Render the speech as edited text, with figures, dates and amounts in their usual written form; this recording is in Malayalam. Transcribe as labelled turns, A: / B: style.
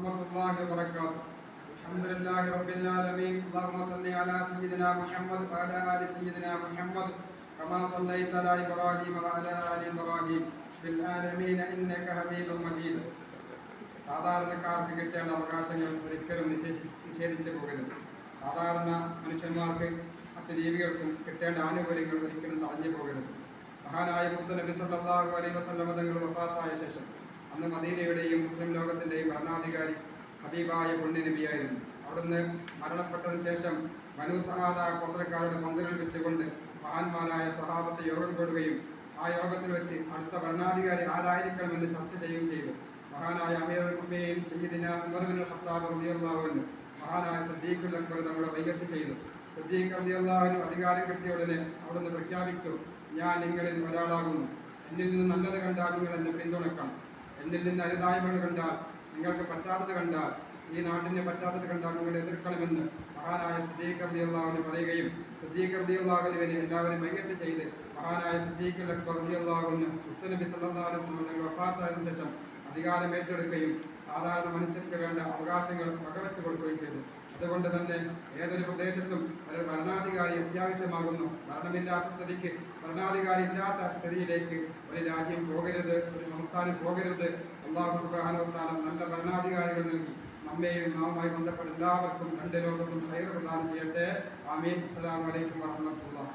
A: ورحمة الله وبركاته. الحمد لله رب العالمين. اللهم صل على سيدنا محمد وعلى آل سيدنا محمد كما صليت على إبراهيم وعلى آل إبراهيم في العالمين إنك حميد مجيد. സാധാരണക്കാർക്ക് കിട്ടേണ്ട അവകാശങ്ങൾ ഒരിക്കലും നിഷേധിച്ചു പോകരുത്. സാധാരണ മനുഷ്യന്മാർക്ക് മറ്റ് ജീവികൾക്കും കിട്ടേണ്ട ആനുകൂല്യങ്ങൾ ഒരിക്കലും തടഞ്ഞു പോകരുത്. മഹാനായ നബി സല്ലല്ലാഹു അലൈഹി വസല്ലം തങ്ങൾ വഫാത്തായ ശേഷം അന്ന് മദീനയുടെയും മുസ്ലിം ലോകത്തിൻ്റെയും ഭരണാധികാരി ഹബീബായ പുണ്യ നബിയായിരുന്നു. അവിടുന്ന് മരണപ്പെട്ടതിന് ശേഷം ബനൂ സഹാദ ഗോത്രക്കാരുടെ പന്തലിൽ വെച്ചുകൊണ്ട് മഹാന്മാരായ സ്വഹാബത്തെ യോഗം കൂടുകയും ആ യോഗത്തിൽ വെച്ച് അടുത്ത ഭരണാധികാരി ആരായിരിക്കണമെന്ന് ചർച്ച ചെയ്യുകയും ചെയ്തു. മഹാനായ അമീറുൽ മുഅ്മിനീൻ സയ്യിദിന ഉമർ ഇബ്നുൽ ഖത്താബ് റളിയല്ലാഹു അൻഹു മഹാനായ സിദ്ദീഖുൽ അക്ബർ തങ്ങളെ ബൈഅത്ത് ചെയ്തു. സിദ്ദീഖ് റളിയല്ലാഹു അൻഹു അധികാരം കിട്ടിയ ഉടനെ അവിടുന്ന് പ്രഖ്യാപിച്ചു, ഞാൻ നിങ്ങളിൽ ഒരാളാകുന്നു. എന്നിൽ നിന്ന് നല്ലത് കണ്ടാൽ നിങ്ങൾ എന്നെ പിന്തുണക്കണം. എന്നിൽ നിന്ന് അരുതായ്മകൾ കണ്ടാൽ, നിങ്ങൾക്ക് പറ്റാത്തത് കണ്ടാൽ, ഈ നാട്ടിന് പറ്റാത്തത് കണ്ടാൽ നിങ്ങൾ എതിർക്കണമെന്ന് മഹാനായ സിദ്ദീഖ് റളിയല്ലാഹു അൻഹു പറയുകയും സിദ്ദീഖ് റളിയല്ലാഹു അൻഹുവിനെ എല്ലാവരും ബൈഅത്ത് ചെയ്ത് മഹാനായ സിദ്ദീഖുൽ അക്ബർ റളിയല്ലാഹു അൻഹു മുസ്തനബി സല്ലല്ലാഹു അലൈഹി വസല്ലം തങ്ങൾ വഫാത്തായതിനു ശേഷം അധികാരം ഏറ്റെടുക്കുകയും സാധാരണ മനുഷ്യർക്ക് വേണ്ട അവകാശങ്ങൾ വകവെച്ചു കൊടുക്കുകയും ചെയ്തു. അതുകൊണ്ട് തന്നെ ഏതൊരു പ്രദേശത്തും ഒരു ഭരണാധികാരി അത്യാവശ്യമാകുന്നു. ഭരണമില്ലാത്ത സ്ഥിതിക്ക്, ഭരണാധികാരി ഇല്ലാത്ത സ്ഥിതിയിലേക്ക് ഒരു രാജ്യം പോകരുത്, ഒരു സംസ്ഥാനം പോകരുത്. അല്ലാഹു സുബ്ഹാനഹു വ തആല നല്ല ഭരണാധികാരികൾ നൽകി നമ്മെയും നാവുമായി ബന്ധപ്പെട്ട എല്ലാവർക്കും രണ്ട് ലോകത്തും ഖൈർ പ്രദാനം ചെയ്യട്ടെ. ആമീൻ. അസ്സലാമു അലൈക്കും വറഹ്മത്തുള്ളാഹി.